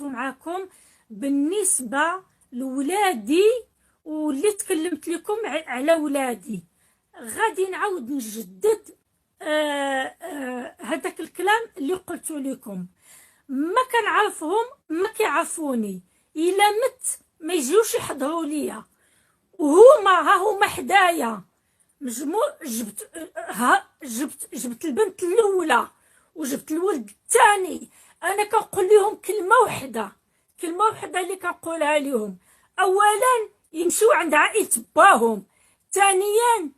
معكم بالنسبة لولادي، واللي تكلمت لكم على ولادي. غادي نعاود نجدد هذاك الكلام اللي قلت لكم. ما كنعرفهم، ما كيعرفوني. الا مت ما يجيوش يحضروا ليا، ها هما حدايا مجموع. جبت البنت الاولى وجبت الولد الثاني. انا كنقول لهم كلمه وحده اللي كنقولها لهم: اولا يمشيو عند عائله باهم. ثانيا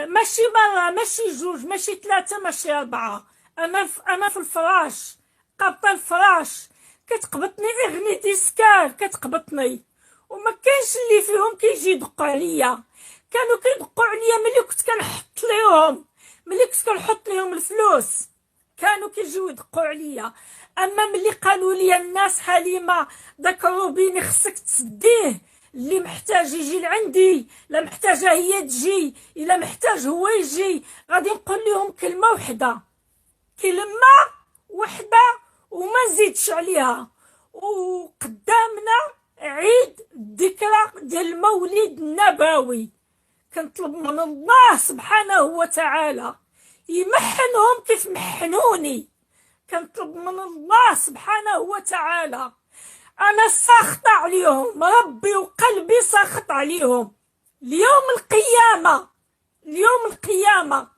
ماشي مره، ماشي جوج، ماشي ثلاثه، ماشي اربعه. انا في الفراش، قابطه الفراش، كتقبطني اغني ديسكال، كتقبطني. وما كاينش اللي فيهم كيجي يدقوا عليا. كانوا كيدقوا عليا ملي كنت كنحط لهم الفلوس، كانوا كيجيو يدقوا عليا. اما ملي قالوا لي الناس: حليمه، داك الروبيني خصك تسديه، اللي محتاج يجي لعندي، لا محتاجه هي تجي، الا محتاج هو يجي. غادي نقول لهم كلمه وحده، وما نزيدش عليها. وقدامنا عيد الذكرى ديال المولد النبوي. كنطلب من الله سبحانه وتعالى يمحنهم كيف محنوني. كنطلب من الله سبحانه وتعالى، انا ساخطه عليهم، ربي وقلبي ساخط عليهم. اليوم القيامه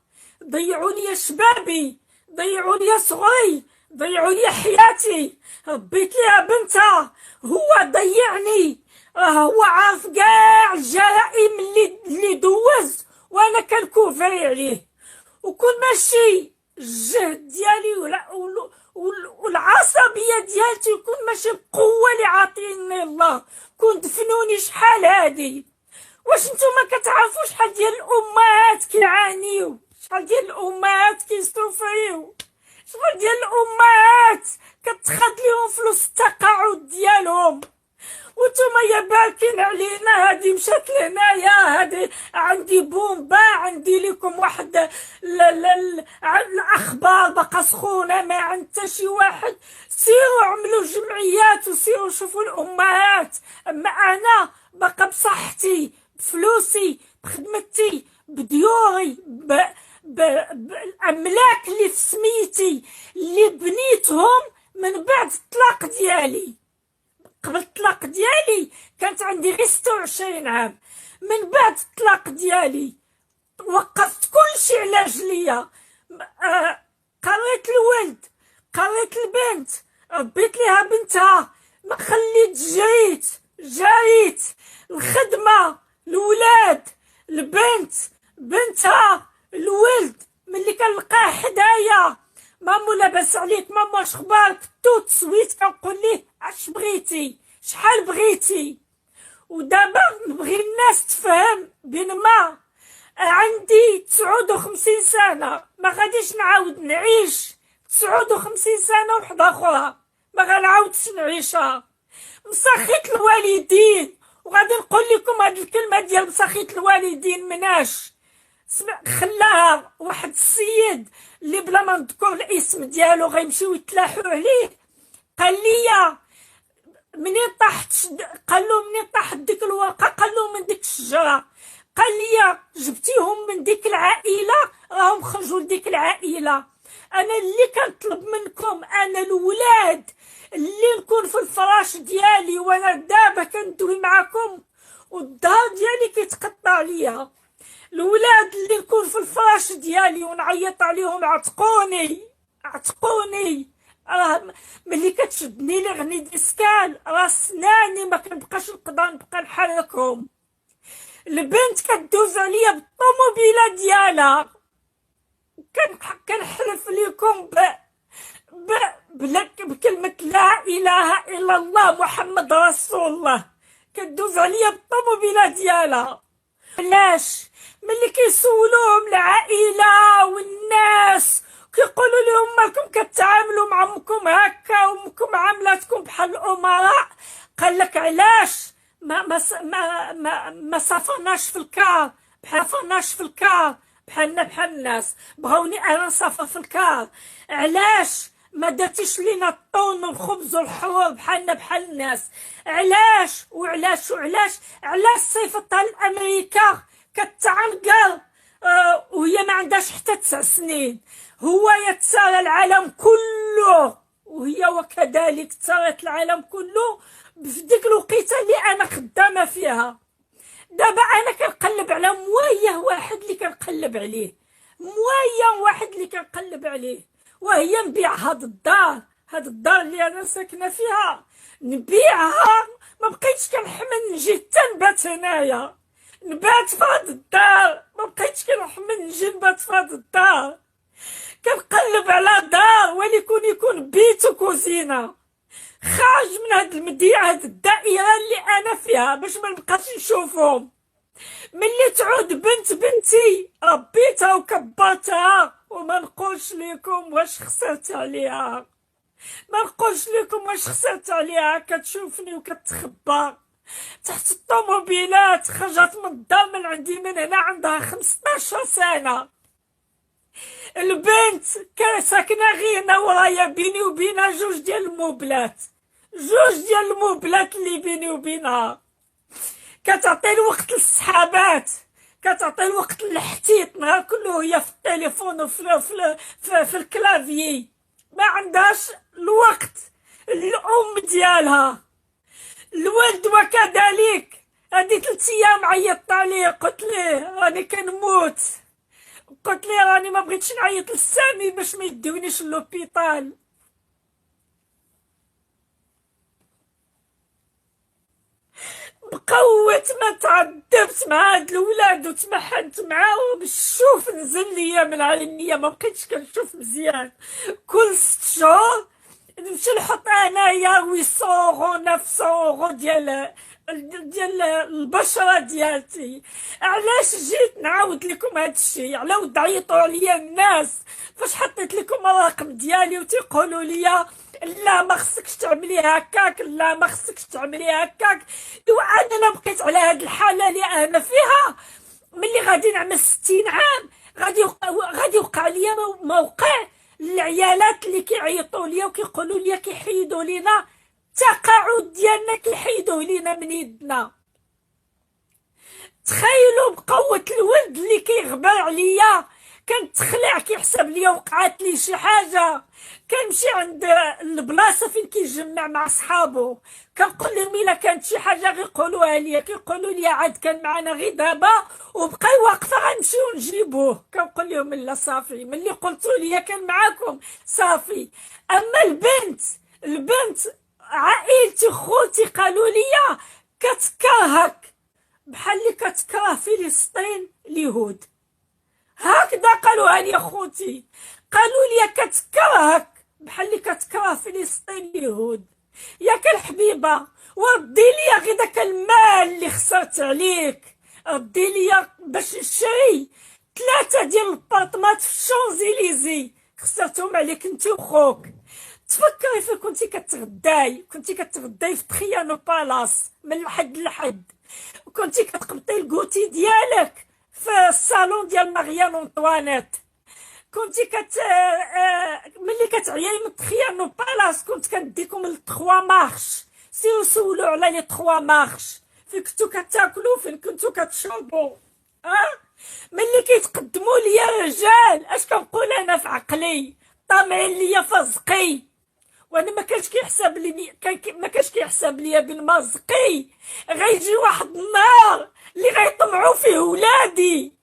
ضيعوا لي شبابي، ضيعوا لي صغري، ضيعوا لي حياتي. ربيت ليها بنتها، هو ضيعني. هو عارف كاع الجرائم اللي دوز، وانا كنكوفري عليه. وكون ماشي الجهد ديالي والعصبيه ديالتي، يكون ماشي القوه اللي عاطيني الله، كون دفنوني. شحال هادي؟ واش نتوما كتعرفوا شحال ديال الامهات كيعانيو، شحال ديال الامهات كيستوفريو، شحال ديال الامهات كتخاد ليهم فلوس التقاعد ديالهم؟ وانتوما يا باكين علينا. هادي مشات لهنايا، هادي عندي بومبا، عندي لكم واحد الاخبار باقا سخونه ما عند حتى شي واحد. سيروا عملوا جمعيات وسيروا شوفوا الامهات. اما انا باقا بصحتي، بفلوسي، بخدمتي، بديوري، بالاملاك اللي في سميتي، اللي بنيتهم من بعد الطلاق ديالي. قبل الطلاق ديالي كانت عندي غير 26 عام. من بعد الطلاق ديالي وقفت كل شيء علاج ليا. قريت الولد، قريت البنت، ربيت ليها بنتها، ما خليت. جريت الخدمه، الولاد، البنت، بنتها، الولد. ملي كنلقاه حدايا: مامو لاباس عليك، مامو اش اخبارك، توت سويت كنقول ليه: اش بغيتي، شحال بغيتي. ودابا نبغي الناس تفهم بين ما عندي 59 سنه، ما غاديش نعاود نعيش 59 سنه وحده اخرى، ما غنعاودش نعيشها. مسخيت الوالدين. وغادي نقول لكم هاد الكلمه ديال مسخيت الوالدين مناش خلاها واحد السيد اللي بلا ما نذكر الاسم ديالو غيمشيو يتلاحوا عليه. قال لي منين طاحت ديك الورقه، قال له من ديك الشجره. قال لي جبتيهم من ديك العائله، راهم خرجوا لديك العائله. انا اللي كنطلب منكم، انا الولاد اللي نكون في الفراش ديالي وانا دابا كندوي معكم والدار ديالي كيتقطع ليا، الولاد اللي نكون في الفراش ديالي ونعيط عليهم: عتقوني. ملي كتشدني لي غني ديسكال، راه سناني ما كنبقاش نبقى نحركهم. البنت كدوز عليا بالطوموبيله ديالها. كنحلف لكم بكلمه لا اله الا الله محمد رسول الله، كدوز عليا بالطوموبيله ديالها. علاش؟ ملي كيسولوهم العائله والناس كيقولوا لهم: مالكم كتعاملوا مع امكم هكا وامكم عاملاتكم بحال الامراء؟ قال لك: علاش ما صافناش في الكار، بحالنا بحال الناس. بغاوني انا نصافى في الكار. علاش ما درتيش لينا الطون والخبز والحور بحالنا بحال الناس. علاش وعلاش وعلاش؟ علاش صيفطها لامريكا كتعنقر وهي ما عندهاش حتى 9 سنين؟ هو يتسارى العالم كله، وهي وكذلك تسارت العالم كله في ديك الوقيته اللي انا خدامه فيها. دابا انا كنقلب على مويه واحد اللي كنقلب عليه، مويه واحد اللي كنقلب عليه، وهي نبيع هاد الدار، هاد الدار اللي انا ساكنه فيها نبيعها. ما بقيتش كنحمل نجي حتى نبات هنايا، نبات في هاد الدار، ما بقيتش كنحمل نجي نبات في هاد الدار. كنقلب على دار ولكن يكون بيت وكوزينه خارج من هاد المدينه، هاد الدائره اللي انا فيها، باش ما نبقاش نشوفهم. ملي تعود بنت بنتي ربيتها وكبرتها، وما نقولش لكم واش خسرت عليها، ما نقولش لكم واش خسرت عليها. كتشوفني وكتخبى تحت الطوموبيلات، خرجت من الدار من عندي من هنا عندها 15 سنه. البنت كان ساكنه غير هنا ورايا، بيني وبينها جوج ديال الموبلات، جوج ديال الموبلات اللي بيني وبينها. كتعطي الوقت للصحابات، كتعطي الوقت للحتيت، نهار كله هي في التليفون وفي الكلافيي، ما عندهاش الوقت. الام ديالها، الولد وكذلك. هادي 3 ايام عيطت عليه، قلت ليه راني كنموت، قلت ليه راني ما بغيتش نعيط للسامي باش ما يدونيش لوبيطال. بقوة ما تعذبت مع هاد الولاد وتمحنت معاهم الشوف نزل ليا من عينيا، ما بقيتش كنشوف مزيان. كل 6 شهور نمشي نحط انايا 800 900 ديال البشره ديالتي. علاش جيت نعاود لكم هاد الشيء؟ على ود عيطوا عليا الناس فاش حطيت لكم الرقم ديالي وتيقولوا لي لا ما خصكش تعملي هكاك، لا ما خصكش تعملي هكاك. انا بقيت على هاد الحاله اللي انا فيها. ملي غادي نعمل 60 عام غادي يوقع ليا موقع العيالات اللي كيعيطوا ليا وكيقولوا لي كيحيدوا لينا التقاعد ديالنا، كيحيدوه لينا من يدنا. تخيلوا بقوة الولد اللي كيغبر عليا، كنتخلع كيحسب ليا وقعات لي شي حاجه، كنمشي عند البلاصه فين كيجمع مع صحابو، كنقول لهم الا كانت شي حاجه غيقولوها ليا، كيقولوا لي عاد كان معنا غير دابا وبقى واقفه غنمشيو نجيبوه. كنقول لهم لا صافي، ملي قلتوا لي كان معاكم صافي. اما البنت عائلتي خوتي قالوا لي كتكرهك بحال اللي كتكره فلسطين اليهود، هكذا قالوها لي خوتي، قالوا لي كتكرهك بحال اللي كتكره فلسطين اليهود. ياك الحبيبه وردي لي غير داك المال اللي خسرت عليك، ردي لي باش نشري 3 ديال البارطمات في الشونزيليزي، خسرتهم عليك انت وخوك. تفكري في كنتي كتغداي في تخيانو بالاس من الحد لحد، وكنتي كتقبطي الكوتي ديالك في الصالون ديال ماريان انطوانيت، كنتي ملي كتعياي من تخيانو بالاس كنت كنديكم ل 3 مارش. سيرو سولو على لي 3 مارش، فين كنتو كتاكلوا، فين كنتو كتشربوا. ملي كيتقدموا ليا رجال اش كنقول انا في عقلي؟ طامعين ليا فزقي، وانا ما كانش كيحسب ليا بالمزقي غيجي واحد النهار اللي غيطمعوا فيه ولادي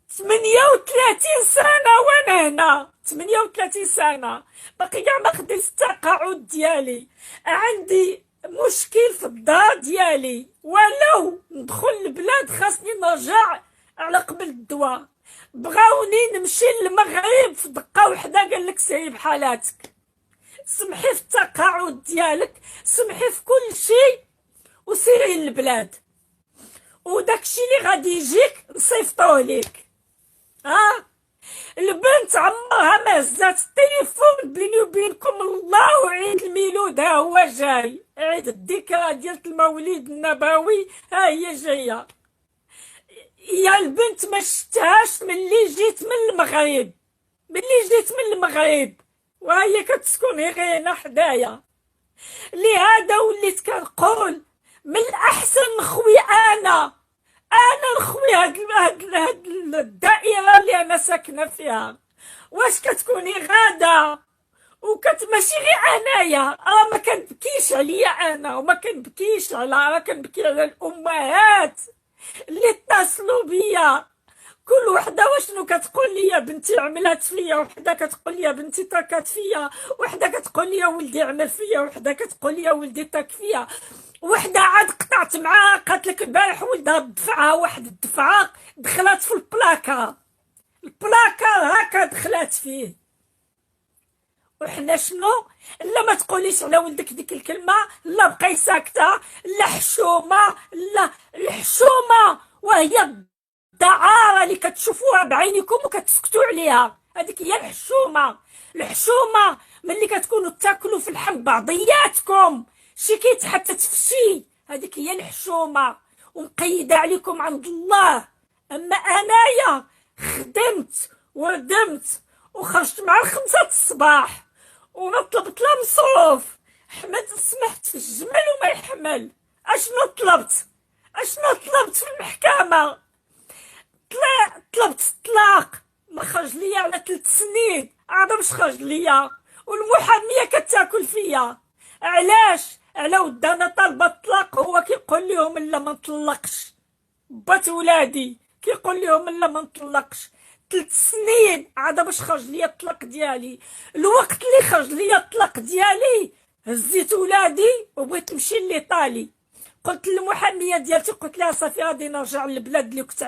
38 سنه وانا هنا، 38 سنه باقي كاع ما خديت التقاعد ديالي، عندي مشكل في الدار ديالي، ولو ندخل البلاد خاصني نرجع على قبل الدواء. بغاوني نمشي للمغرب في دقه وحده، قال لك سيري بحالاتك، سمحي في التقاعد ديالك، سمحي في كل شيء وسيري للبلاد، وداكشي اللي غادي يجيك نصيفطوه ليك. البنت عمرها ما هزات التليفون. بيني وبينكم الله، عيد الميلود ها هو جاي، عيد الذكرى ديال المولد النبوي ها هي جايه. يا البنت ما شفتهاش ملي جيت من المغرب، ملي جيت من المغرب وهي كتسكن غير هنا حدايا. لهذا وليت كنقول من الاحسن نخوي انا نخوي هاد الدائره اللي انا ساكنه فيها. واش كتكوني غاده ماشي غير انايا، ما كنبكيش عليا انا، وما كنبكيش ما كنبكي على الامهات اللي اتصلوا بيا كل وحده واشنو كتقول لي بنتي عملات فيا، وحده كتقول لي بنتي تركات فيا، وحده كتقول لي ولدي عمل فيا، وحده كتقول لي ولدي ترك فيا، وحده عاد قطعت معاها قالت لك البارح ولدها دفعها واحد الدفعه دخلت في البلاكار هكا دخلت فيه. وحنا شنو؟ لا ما تقوليش على ولدك ديك الكلمه، لا بقاي ساكته، لا حشومه، لا الحشومه وهي الدعاره اللي كتشوفوها بعينيكم وكتسكتوا عليها، هذيك هي الحشومه ملي كتكونوا تاكلوا في اللحم بعضياتكم شي كيتحطت في شي، هذيك هي الحشومه ومقيده عليكم عند الله. اما انايا خدمت وردمت وخرجت مع 5 الصباح وما طلبت لا مصروف، حمد سمحت في الجمل وما يحمل. اشنو طلبت في المحكمه؟ طلبت الطلاق، ما خرج ليا على 3 سنين، عاد باش خرج ليا، والمحاميه كتاكل فيا. علاش؟ على ود انا طالبه الطلاق، هو كيقول لهم لا ما نطلقش، بات ولادي كيقول لهم لا ما نطلقش. 3 سنين عاد باش خرج ليا الطلاق ديالي. الوقت اللي خرج ليا الطلاق ديالي هزيت ولادي وبغيت نمشي لإيطالي، قلت للمحاميه ديالتي، قلت لها صافي غادي نرجع للبلاد اللي كنت